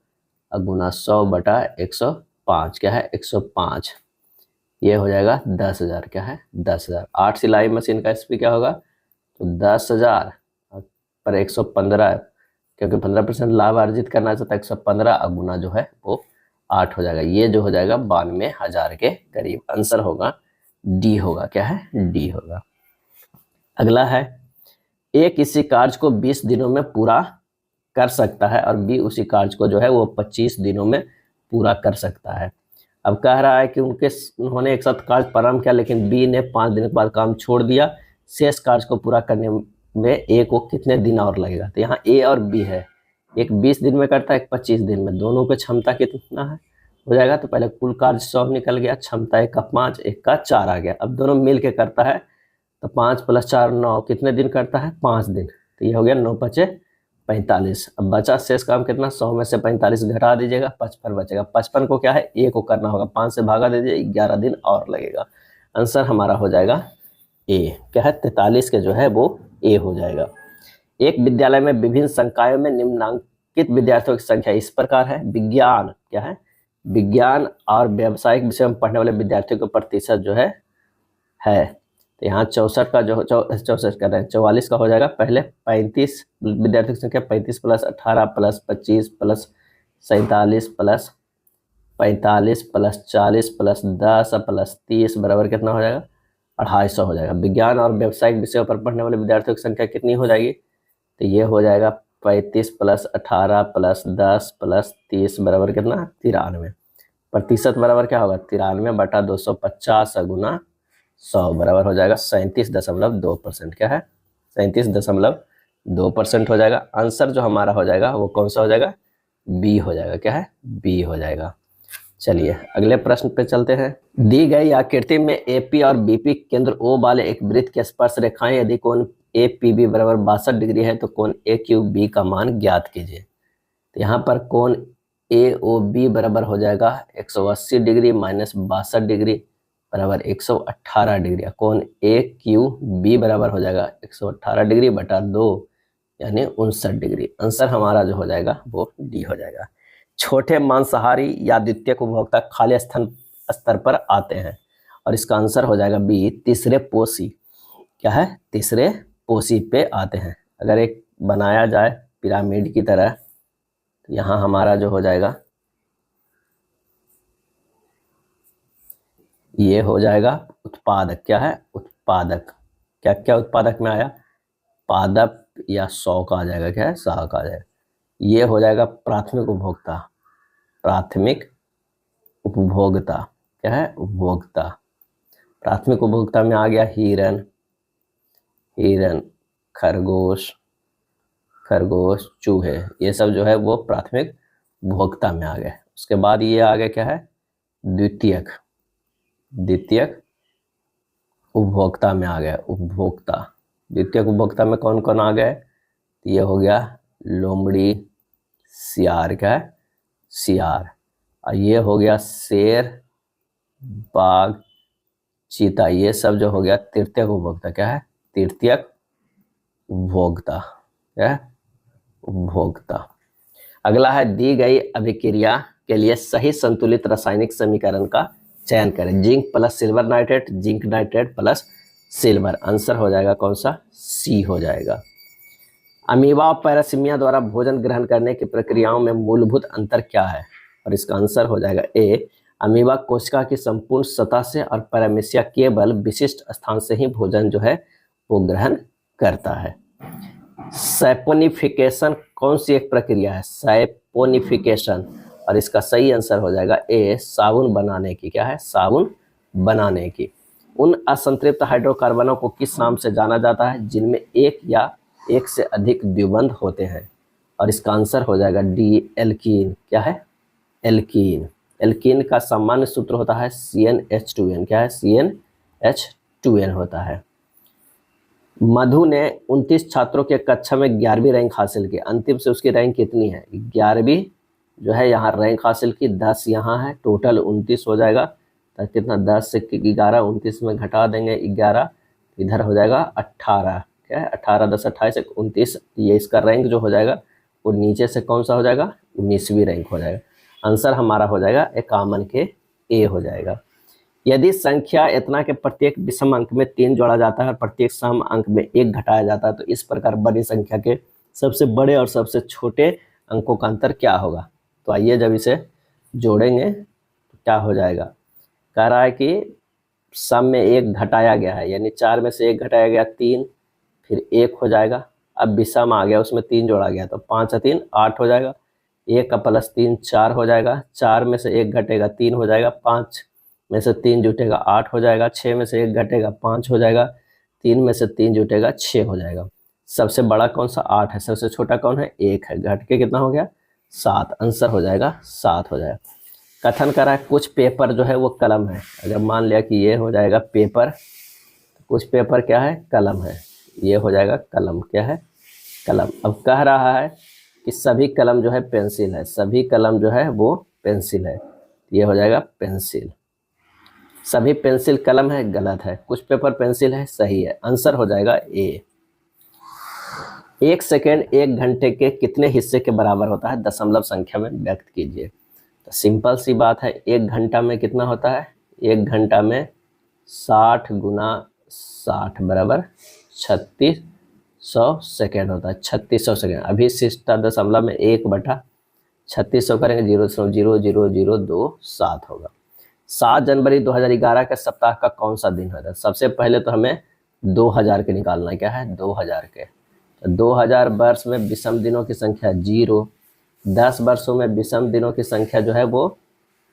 गुना 100 बटा 105। क्या है? 105। ये हो जाएगा 10,000। क्या है? 10,000। 8 सिलाई मशीन का एसपी क्या होगा? तो 10,000 पर 115, क्योंकि 15% लाभ अर्जित करना चाहता है 115 गुना जो है वो 8 हो जाएगा। ये जो हो जाएगा 92,000 के करीब। आंसर होगा डी होगा। क्या है? डी होगा। अगला है, ए किसी कार्य को 20 दिनों में पूरा कर सकता है और बी उसी कार्य को जो है वो 25 दिनों में पूरा कर सकता है। अब कह रहा है कि उन्होंने एक साथ कार्य प्रारंभ किया लेकिन बी ने 5 दिन के बाद काम छोड़ दिया। शेष कार्य को पूरा करने में ए को कितने दिन और लगेगा? तो यहाँ ए और बी है, एक 20 दिन में करता है, एक 25 दिन में। दोनों की क्षमता कितना है हो जाएगा? तो पहले कुल कार्य 100 निकल गया, क्षमता एक का 5, एक का 4 आ गया। अब दोनों मिल के करता है तो 5 + 4 9, कितने दिन करता है? 5 दिन। तो ये हो गया 9 × 5 = 45। अब बचा शेष काम कितना? 100 में से 45 घटा दीजिएगा, 55 बचेगा। 55 को क्या है? ए को करना होगा, 5 से भागा दीजिए, 11 दिन और लगेगा। आंसर हमारा हो जाएगा ए। क्या है? 43 के जो है वो ए हो जाएगा। एक विद्यालय में विभिन्न संकायों में निम्नांकित विद्यार्थियों की संख्या इस प्रकार है। विज्ञान, क्या है? विज्ञान और व्यावसायिक विषय में पढ़ने वाले विद्यार्थियों का प्रतिशत जो है तो यहाँ 64 का जो 64 कर रहे हैं, 44 का हो जाएगा। पहले 35 विद्यार्थियों की संख्या 35 + 18 + 25 + 47 + 45 + 40 + 10 + 30 बराबर कितना हो जाएगा? 250 हो जाएगा। विज्ञान और व्यावसायिक विषयों पर पढ़ने वाले विद्यार्थियों की संख्या कितनी हो जाएगी? तो ये हो जाएगा 35 + 18 + 10 + 30 बराबर कितना? 93। प्रतिशत बराबर क्या होगा? 93 बटा 250 गुना 100 बराबर हो जाएगा 37.2%। क्या है? 37.2% हो जाएगा। आंसर जो हमारा हो जाएगा वो कौन सा हो जाएगा? बी हो जाएगा। क्या है? बी हो जाएगा। चलिए अगले प्रश्न पे चलते हैं। दी गई आकृति में एपी और बीपी केंद्र ओ वाले एक वृत्त की स्पर्श रेखाएं यदि कोण एपीबी बराबर 62 डिग्री है तो कोण AQB का मान ज्ञात कीजिए। तो यहाँ पर कोण AOB बराबर हो जाएगा 180 डिग्री माइनस 62 डिग्री बराबर 118 डिग्री। कोण AQB बराबर हो जाएगा 118 डिग्री बटा 2 यानी 59 डिग्री। आंसर हमारा जो हो जाएगा वो डी हो जाएगा। छोटे मांसाहारी या द्वितीयक उपभोक्ता खाली स्तन स्तर पर आते हैं और इसका आंसर हो जाएगा बी, तीसरे पोषी। क्या है? तीसरे पोषी पे आते हैं। अगर एक बनाया जाए पिरामिड की तरह तो यहाँ हमारा जो हो जाएगा ये हो जाएगा उत्पादक। क्या है? उत्पादक। क्या क्या उत्पादक में आया? पादप या शौक आ जाएगा। क्या है? शाक आ जाएगा। ये हो जाएगा प्राथमिक उपभोक्ता। प्राथमिक उपभोक्ता। क्या है? उपभोक्ता। प्राथमिक उपभोक्ता में आ गया हिरन, खरगोश, चूहे, ये सब जो है वो प्राथमिक उपभोक्ता में आ गए। उसके बाद ये आ गया क्या है? द्वितीयक उपभोक्ता में आ गया। उपभोक्ता द्वितीयक उपभोक्ता में कौन कौन आ गए? ये हो गया लोमड़ी, सियार। क्या है? सियार। और ये हो गया शेर, बाघ, चीता। ये सब जो हो गया तृतीयक उपभोक्ता। क्या है? तृतीयक उपभोक्ता। क्या है? उपभोक्ता। अगला है, दी गई अभिक्रिया के लिए सही संतुलित रासायनिक समीकरण का चयन करें। Zinc plus silver nitrate, zinc nitrate plus silver. Answer हो जाएगा कौन सा, सी हो जाएगा। अमीबा और पैरासीमिया द्वारा भोजन ग्रहण करने की प्रक्रियाओं में मूलभूत अंतर क्या है, और इसका आंसर हो जाएगा ए, अमीबा कोशिका की संपूर्ण सतह से और पैरामीशिया केवल विशिष्ट स्थान से ही भोजन जो है वो ग्रहण करता है। सैपोनिफिकेशन कौन सी एक प्रक्रिया है, सैपोनिफिकेशन, और इसका सही आंसर हो जाएगा ए, साबुन बनाने की। क्या है, साबुन बनाने की। उन असंतृप्त हाइड्रोकार्बनों को किस नाम से जाना जाता है जिनमें एक या एक से अधिक द्विबंध होते हैं, और इसका आंसर हो जाएगा डी, एल्कीन। क्या है, एल्कीन। एल्कीन का सामान्य सूत्र होता है CnH2n। क्या है, CnH2n होता है। मधु ने 29 छात्रों के कक्षा में 11वीं रैंक हासिल की, अंतिम से उसकी रैंक कितनी है, 11वीं जो है यहाँ रैंक हासिल की, 10 यहाँ है, टोटल 29 हो जाएगा। तो कितना, 10 से 11, 29 में घटा देंगे 11, इधर हो जाएगा 18। क्या है, 18 10 28 29, ये इसका रैंक जो हो जाएगा वो नीचे से कौन सा हो जाएगा, 19वीं रैंक हो जाएगा। आंसर हमारा हो जाएगा 51 के ए हो जाएगा। यदि संख्या इतना के प्रत्येक विषम अंक में 3 जोड़ा जाता है और प्रत्येक सम अंक में 1 घटाया जाता है तो इस प्रकार बड़ी संख्या के सबसे बड़े और सबसे छोटे अंकों का अंतर क्या होगा। तो आइए जब इसे जोड़ेंगे तो क्या हो जाएगा, कह रहा है कि सम में 1 घटाया गया है, यानी 4 में से 1 घटाया गया 3, फिर 1 हो जाएगा। अब विषम आ गया, उसमें 3 जोड़ा गया तो 5 3 8 हो जाएगा। 1 का प्लस 3 4 हो जाएगा। 4 में से 1 घटेगा 3 हो जाएगा। 5 में से 3 जुटेगा 8 हो जाएगा। 6 में से 1 घटेगा 5 हो जाएगा। 3 में से 3 जुटेगा 6 हो जाएगा। सबसे बड़ा कौन सा, 8 है। सबसे छोटा कौन है, 1 है। घट के कितना हो गया, 7। आंसर हो जाएगा 7 हो जाएगा। कथन कर रहा है कुछ पेपर जो है वो कलम है। अगर मान लिया कि ये हो जाएगा पेपर, तो कुछ पेपर क्या है, कलम है, ये हो जाएगा कलम। क्या है, कलम। अब कह रहा है कि सभी कलम जो है पेंसिल है, सभी कलम जो है वो पेंसिल है, ये हो जाएगा पेंसिल। सभी पेंसिल कलम है, गलत है। कुछ पेपर पेंसिल है, सही है। आंसर हो जाएगा ए। 1 सेकेंड 1 घंटे के कितने हिस्से के बराबर होता है, दशमलव संख्या में व्यक्त कीजिए। तो सिंपल सी बात है, 1 घंटा में कितना होता है, 1 घंटा में 60 गुना 60 बराबर 3600 सेकेंड होता है। 3600 सेकेंड। अभी सिस्टा दशमलव में 1/3600 करेंगे, 0.00027 होगा। 7 जनवरी 2011 के सप्ताह का कौन सा दिन होता है। सबसे पहले तो हमें 2000 के निकालना है। क्या है, 2000 के। तो 2000 वर्ष में विषम दिनों की संख्या 0, 10 वर्षों में विषम दिनों की संख्या जो है वो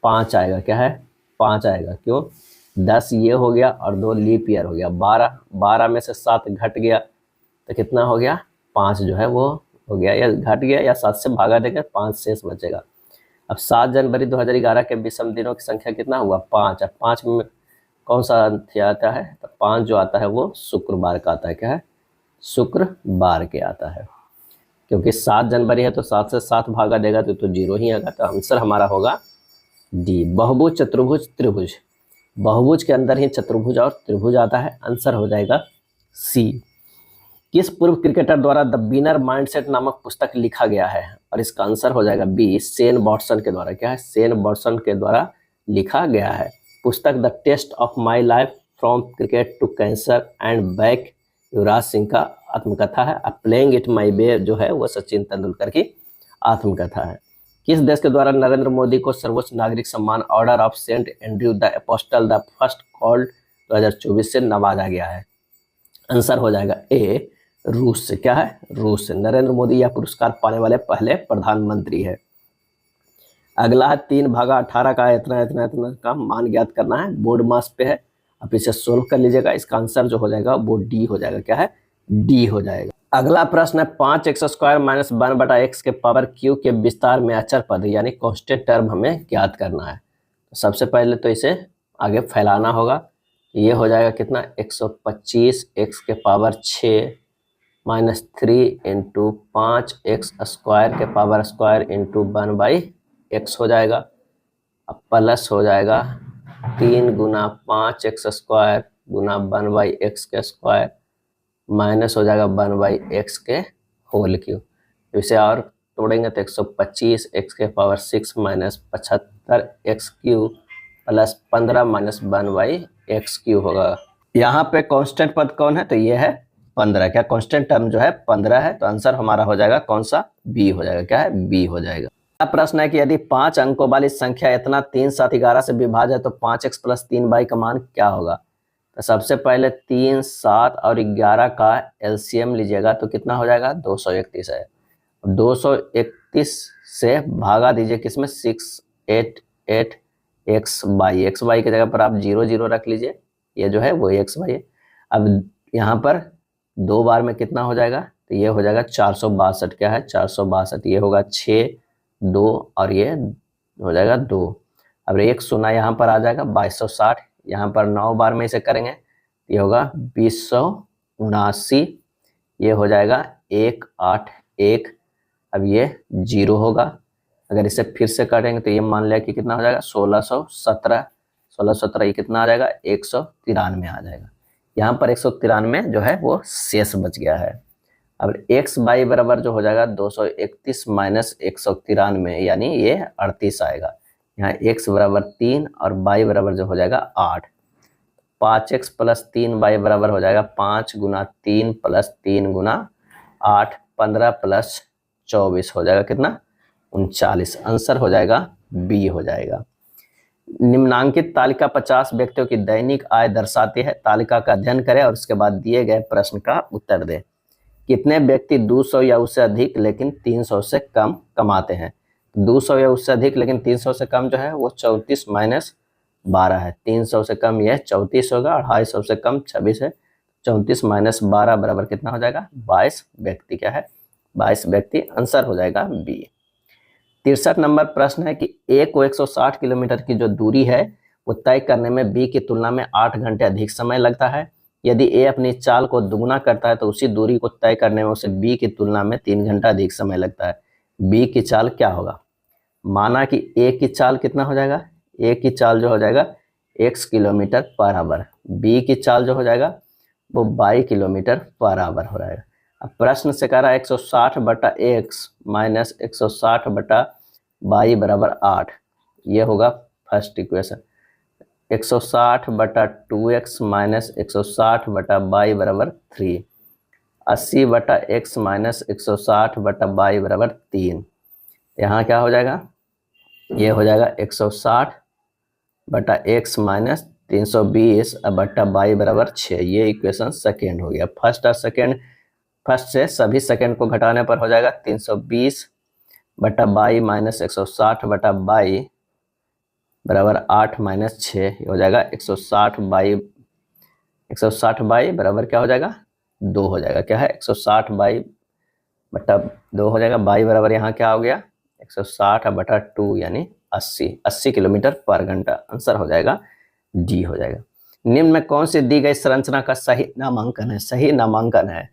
5 आएगा। क्या है, 5 आएगा। क्यों, 10 ये हो गया और 2 लीप ईयर हो गया। 12 में से 7 घट गया तो कितना हो गया, 5 जो है वो हो गया, या घट गया या 7 से भागा देंगे, 5 शेष बचेगा। अब 7 जनवरी 2011 के विषम दिनों की संख्या कितना हुआ, 5। अब 5 में कौन सा आता है, तो 5 जो आता है वो शुक्रवार का आता है। क्या है, शुक्रवार के आता है। क्योंकि 7 जनवरी है तो 7 से 7 भागा देगा तो 0 ही आएगा। तो आंसर हमारा होगा डी। बहुभुज, चतुर्भुज, त्रिभुज। बहुभुज के अंदर ही चतुर्भुज और त्रिभुज आता है। आंसर हो जाएगा सी। किस पूर्व क्रिकेटर द्वारा द विनर माइंडसेट नामक पुस्तक लिखा गया है, और इसका आंसर हो जाएगा बी, शेन वॉटसन के द्वारा। क्या है, शेन वॉटसन के द्वारा लिखा गया है। पुस्तक the test of my life from cricket to cancer and back Yuvraj Singh का आत्मकथा है। प्लेइंग इट माई वे जो है वो सचिन तेंदुलकर की आत्मकथा है। किस देश के द्वारा नरेंद्र मोदी को सर्वोच्च नागरिक सम्मान Order of Saint Andrew the Apostle the First Called 2024 से नवाजा गया है। आंसर हो जाएगा ए, रूस से। क्या है, रूस से। नरेंद्र मोदी यह पुरस्कार पाने वाले पहले प्रधानमंत्री है। अगला है 3/18 का इतना इतना इतना का मान ज्ञात करना है। बोर्ड मास पे है, आप इसे सोल्व कर लीजिएगा। इसका आंसर जो हो जाएगा वो डी हो जाएगा। क्या है, डी हो जाएगा। अगला प्रश्न है 5x² - 1/x के पावर क्यू के विस्तार में अचर पद यानी कांस्टेंट टर्म हमें ज्ञात करना है। तो सबसे पहले तो इसे आगे फैलाना होगा। ये हो जाएगा कितना, 125 x के पावर 6 -3 × 5x² के पावर स्क्वायर × 1/x हो जाएगा। अब प्लस हो जाएगा 3 × 5x² गुना 1/x के स्क्वायर, माइनस हो जाएगा 1/x के होल क्यूब। इसे और तोड़ेंगे तो 125 x के पावर 6 -75 x³ प्लस 15 - 1/x³ होगा। यहाँ पे कांस्टेंट पद कौन है, तो ये है 15। क्या कांस्टेंट टर्म जो है 15 है, तो आंसर हमारा हो जाएगा कौन सा, बी हो जाएगा। क्या है, बी हो जाएगा। अब प्रश्न है कि यदि 5 अंकों वाली संख्या इतना 3, 7, 11 से विभाज्य है तो 5x प्लस 3y का मान क्या होगा। तो सबसे पहले 3, 7 और 11 का एलसीएम लीजिएगा तो कितना हो जाएगा, 231 है। 231 से भागा दीजिए किसमें, 688 एक्स वाई की जगह पर आप 0 0 रख लीजिए, ये जो है वो एक्स वाई है। अब यहाँ पर 2 बार में कितना हो जाएगा, तो ये हो जाएगा 462। क्या है, 462। ये होगा 6, 2 और ये हो जाएगा 2। अब 1 शून्य यहाँ पर आ जाएगा 2260। यहाँ पर 9 बार में इसे करेंगे, ये होगा 2079। ये हो जाएगा 181। अब ये 0 होगा। अगर इसे फिर से करेंगे तो ये मान लिया कि कितना हो जाएगा, 1617। 1617 ये कितना आ जाएगा, 193 आ जाएगा। यहाँ पर 193 जो है वो शेष बच गया है। अब एक्स बाई बराबर जो हो जाएगा 231 माइनस 193, यानी ये 38 आएगा। यहाँ x बराबर 3 और y बराबर जो हो जाएगा 8। 5x प्लस 3y बराबर हो जाएगा 5 गुना 3 प्लस 3 गुना 8, 15 प्लस 24 हो जाएगा कितना, 39। आंसर हो जाएगा बी हो जाएगा। निम्नांकित तालिका 50 व्यक्तियों की दैनिक आय दर्शाती है। तालिका का अध्ययन करें और उसके बाद दिए गए प्रश्न का उत्तर दें। कितने व्यक्ति 200 या उससे अधिक लेकिन 300 से कम कमाते हैं। 200 या उससे अधिक लेकिन 300 से कम जो है वो 34 माइनस 12 है। 300 से कम यह 34 होगा, 250 से कम 26 है। 34 माइनस 12 बराबर कितना हो जाएगा, 22 व्यक्ति। क्या है, 22 व्यक्ति। आंसर हो जाएगा बी। 63 नंबर प्रश्न है कि ए को 160 किलोमीटर की जो दूरी है वो तय करने में बी की तुलना में 8 घंटे अधिक समय लगता है। यदि ए अपनी चाल को दुगुना करता है तो उसी दूरी को तय करने में उसे बी की तुलना में 3 घंटा अधिक समय लगता है। बी की चाल क्या होगा। माना कि ए की चाल कितना हो जाएगा, ए की चाल जो हो जाएगा x kilometre per hour, B की चाल जो हो जाएगा वो y किलोमीटर पर आवर हो जाएगा। अब प्रश्न से कह रहा है 160 बटा एक्स माइनस 160 बटा y बराबर 8। ये होगा फर्स्ट इक्वेशन। 160 बटा 2x माइनस 160 बटा y बराबर 3। 80 बटा x माइनस 160 बटा y बराबर 3। यहाँ क्या हो जाएगा, ये हो जाएगा 160 बटा x माइनस 320 बटा y बराबर 6। ये इक्वेशन सेकेंड हो गया। फर्स्ट और सेकेंड, फर्स्ट से सभी सेकेंड को घटाने पर हो जाएगा 320 बटा y माइनस 160 बटा y बराबर 8 माइनस 6 हो जाएगा 160 बाई बराबर क्या हो जाएगा, 2 हो जाएगा। क्या है, 160 बाई बटा 2 हो जाएगा। बाई बराबर यहाँ क्या हो गया, 160 बटा 2 यानी 80 किलोमीटर पर घंटा। आंसर हो जाएगा डी हो जाएगा। निम्न में कौन सी दी गई संरचना का सही नामांकन है, सही नामांकन है,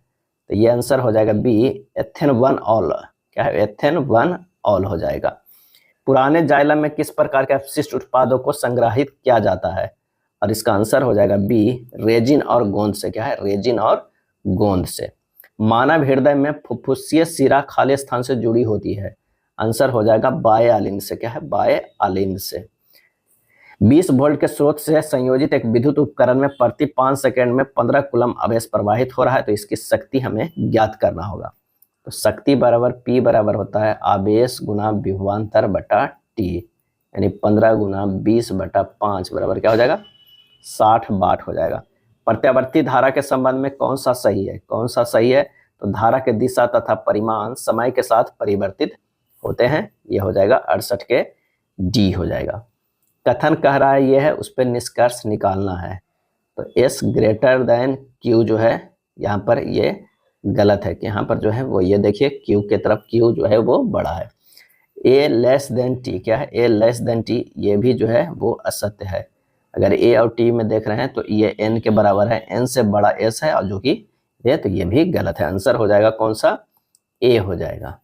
तो ये आंसर हो जाएगा बी, एथेन वन ऑल। क्या है, एथेन वन ऑल हो जाएगा। पुराने जाइलम में किस प्रकार के अपशिष्ट उत्पादों को संग्रहित किया जाता है, और इसका आंसर हो जाएगा बी, रेजिन और गोंद से। क्या है, रेजिन और गोंद से। मानव हृदय में फुफ्फुसीय शिरा खाली स्थान से जुड़ी होती है। आंसर हो जाएगा बायआलिन से। क्या है, बायआलिन से। 20 वोल्ट के स्रोत से संयोजित एक विद्युत उपकरण में प्रति 5 सेकंड में 15 कूलम आवेश प्रवाहित हो रहा है, तो इसकी शक्ति हमें ज्ञात करना होगा। तो शक्ति बराबर P बराबर होता है आवेश गुना विभवांतर बटा T, यानी 15 गुना 20 बटा 5 बराबर क्या हो जाएगा, 60 वाट हो जाएगा। प्रत्यावर्ती धारा के संबंध में कौन सा सही है, कौन सा सही है, तो धारा के दिशा तथा परिमाण समय के साथ परिवर्तित होते हैं। यह हो जाएगा 68 के डी हो जाएगा। कथन कह रहा है ये है, उस पर निष्कर्ष निकालना है। तो S ग्रेटर देन Q जो है यहाँ पर ये गलत है, कि यहाँ पर जो है वो ये देखिए Q के तरफ Q जो है वो बड़ा है। A लेस देन T, क्या है, A लेस देन T, ये भी जो है वो असत्य है। अगर A और T में देख रहे हैं तो ये N के बराबर है, N से बड़ा S है, और जो कि ये, तो ये भी गलत है। आंसर हो जाएगा कौन सा, A हो जाएगा।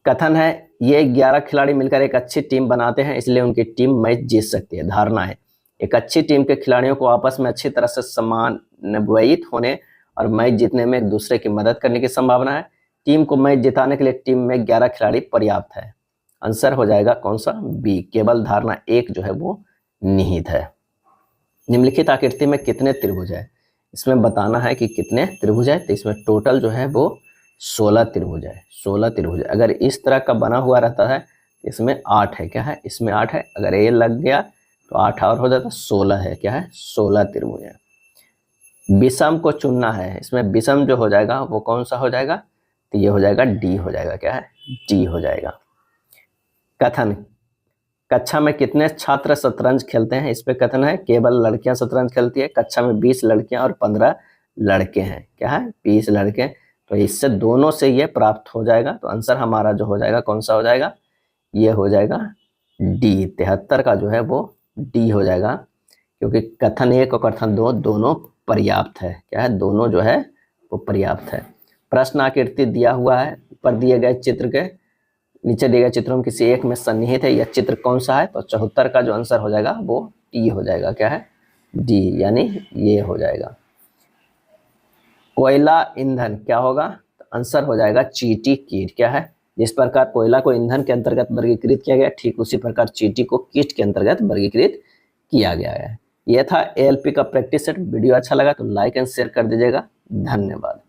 कथन है ये 11 खिलाड़ी मिलकर एक अच्छी टीम बनाते हैं, इसलिए उनकी टीम मैच जीत सकती है। धारणा है एक अच्छी टीम के खिलाड़ियों को आपस में अच्छी तरह से समन्वयित होने और मैच जीतने में एक दूसरे की मदद करने की संभावना है। टीम को मैच जिताने के लिए टीम में 11 खिलाड़ी पर्याप्त है। आंसर हो जाएगा कौन सा, बी, केवल धारणा 1 जो है वो निहित है। निम्नलिखित आकृति में कितने त्रिभुज है? इसमें बताना है कि कितने त्रिभुज है। तो इसमें टोटल जो है वो 16 त्रिभुज है। 16 त्रिभुज। अगर इस तरह का बना हुआ रहता है इसमें 8 है। क्या है? इसमें 8 है। अगर ये लग गया तो 8 और हो जाता, 16 है। क्या है? 16 त्रिभुज है। विषम को चुनना है। इसमें विषम जो हो जाएगा वो कौन सा हो जाएगा? तो ये हो जाएगा डी हो जाएगा। क्या है? डी हो जाएगा। कथन, कक्षा में कितने छात्र शतरंज खेलते हैं? इस पे कथन है केवल लड़कियां शतरंज खेलती है। कक्षा में 20 लड़कियां और 15 लड़के हैं। क्या है? 20 लड़के। तो इससे दोनों से ये प्राप्त हो जाएगा। तो आंसर हमारा जो हो जाएगा कौन सा हो जाएगा? ये हो जाएगा डी। 73 का जो है वो डी हो जाएगा, क्योंकि कथन 1 और कथन 2 दोनों पर्याप्त है। क्या है? दोनों जो है वो पर्याप्त है। प्रश्न आकृति दिया हुआ है। ऊपर दिए गए चित्र के नीचे दिए गए चित्रों में किसी एक में सन्निहित है। यह चित्र कौन सा है? तो 74 का जो आंसर हो जाएगा वो डी हो जाएगा। क्या है? डी, यानी ये हो जाएगा। कोयला ईंधन क्या होगा? तो आंसर हो जाएगा चींटी कीट। क्या है? जिस प्रकार कोयला को ईंधन के अंतर्गत वर्गीकृत किया गया, ठीक उसी प्रकार चींटी को कीट के अंतर्गत वर्गीकृत किया गया है। यह था एएलपी का प्रैक्टिस सेट। वीडियो अच्छा लगा तो लाइक एंड शेयर कर दीजिएगा। धन्यवाद।